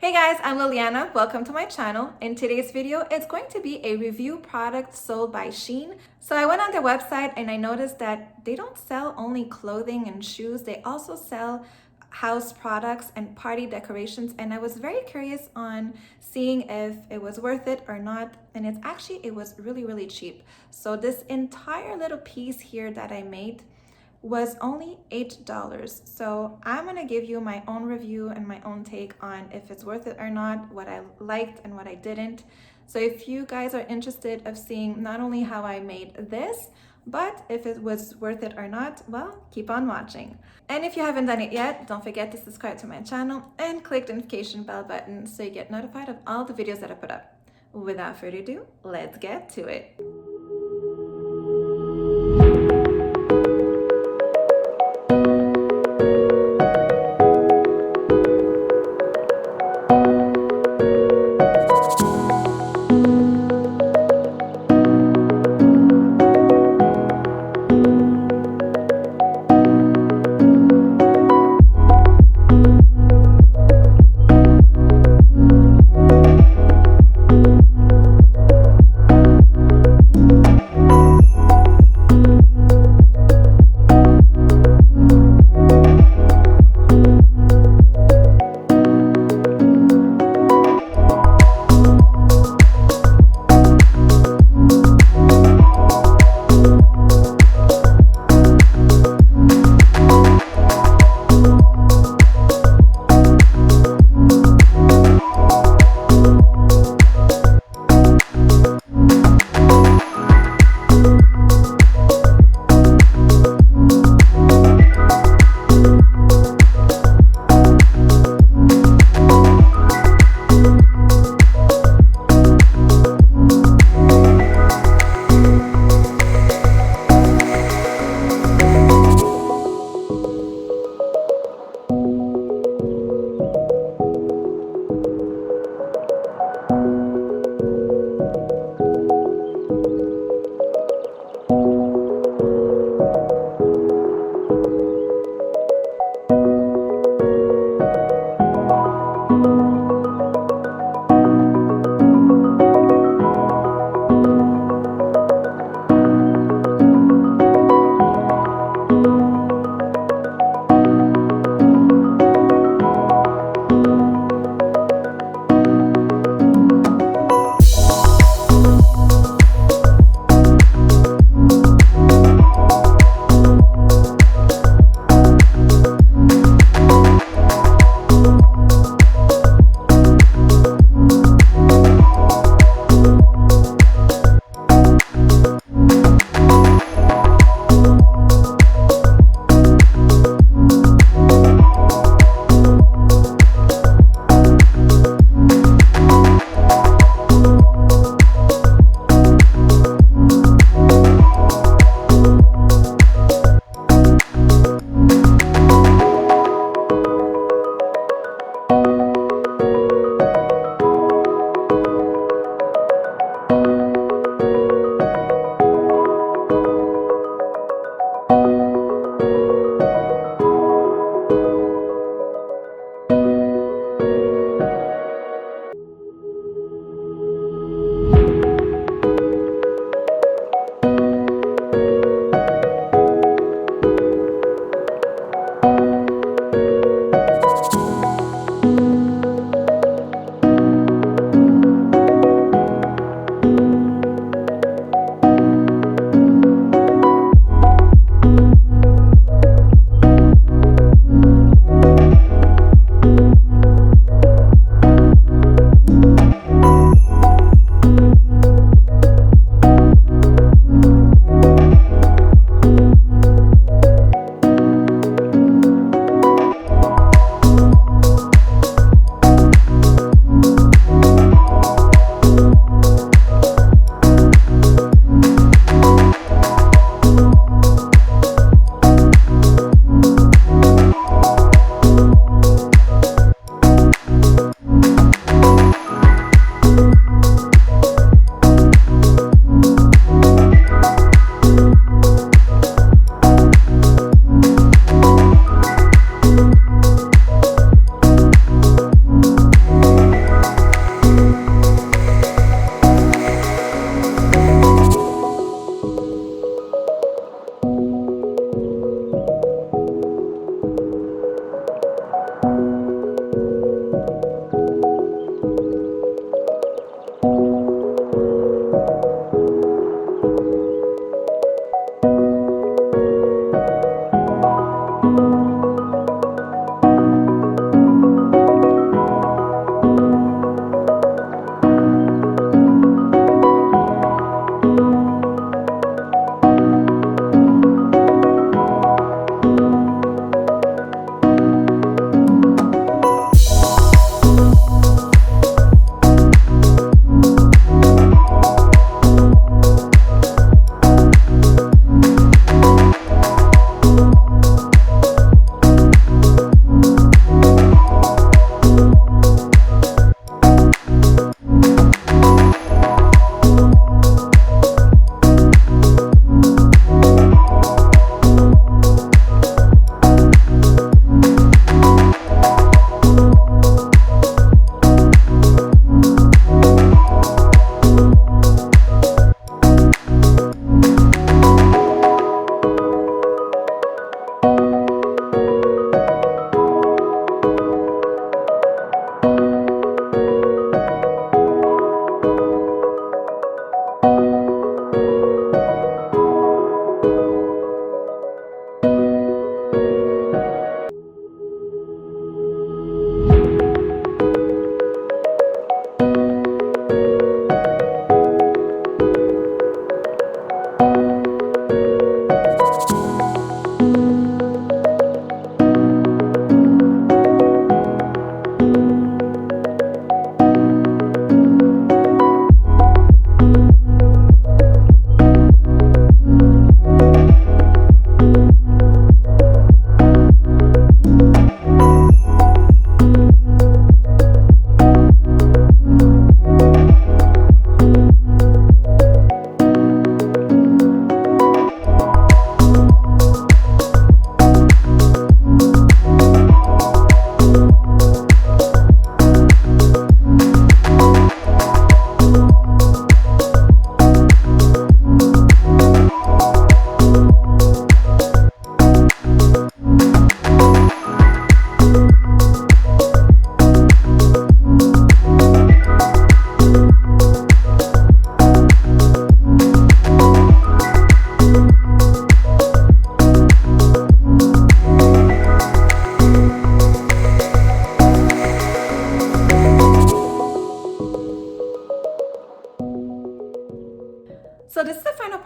Hey guys, I'm Liliana. Welcome to my channel. In today's video, it's going to be a review product sold by Shein. So I went on their website and I noticed that they don't sell only clothing and shoes. They also sell house products and party decorations. And I was very curious on seeing if it was worth it or not. And it was really cheap. So this entire little piece here that I made was only $8. So I'm gonna give you my own review and my own take on if it's worth it or not, what I liked and what I didn't. So if you guys are interested of seeing not only how I made this, but if it was worth it or not, well, keep on watching. And if you haven't done it yet, don't forget to subscribe to my channel and click the notification bell button so you get notified of all the videos that I put up. Without further ado, let's get to it.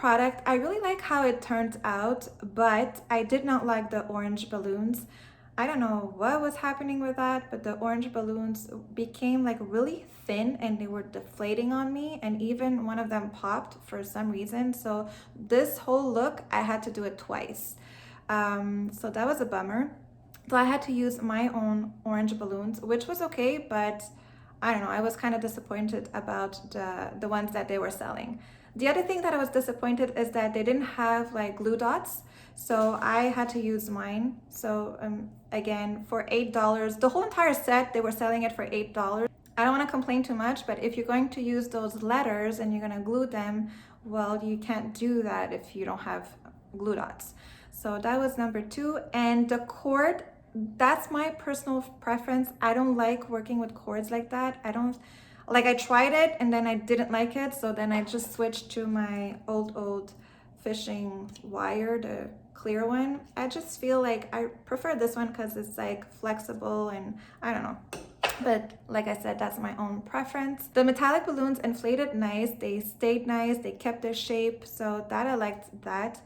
product. I really like how it turned out, but I did not like the orange balloons. I don't know what was happening with that, but the orange balloons became like really thin and they were deflating on me, and even one of them popped for some reason. So this whole look, I had to do it twice. So that was a bummer. So I had to use my own orange balloons, which was okay, but I don't know, I was kind of disappointed about the ones that they were selling. The other thing that I was disappointed is that they didn't have like glue dots, so I had to use mine. So again, for $8, the whole entire set, they were selling it for $8. I don't want to complain too much, but if you're going to use those letters and you're going to glue them, well, you can't do that if you don't have glue dots. So that was number two. And the cord, that's my personal preference. I don't like working with cords like that. I don't like, I tried it and then I didn't like it, so then I just switched to my old fishing wire, the clear one. I just feel like I prefer this one because it's like flexible and I don't know. But like I said, that's my own preference. The metallic balloons inflated nice, they stayed nice, they kept their shape, so that I liked that.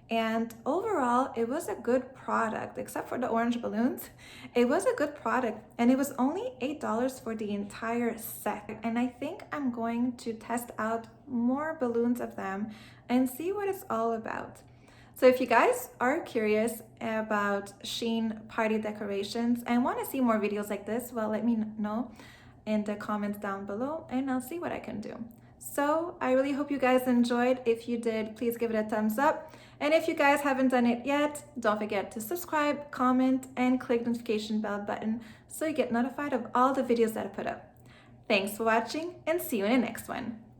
And overall, it was a good product, except for the orange balloons. It was a good product, and it was only $8 for the entire set. And I think I'm going to test out more balloons of them and see what it's all about. So if you guys are curious about Shein party decorations and want to see more videos like this, well, let me know in the comments down below and I'll see what I can do. So I really hope you guys enjoyed. If you did, please give it a thumbs up. And if you guys haven't done it yet, don't forget to subscribe, comment, and click the notification bell button so you get notified of all the videos that I put up. Thanks for watching and see you in the next one.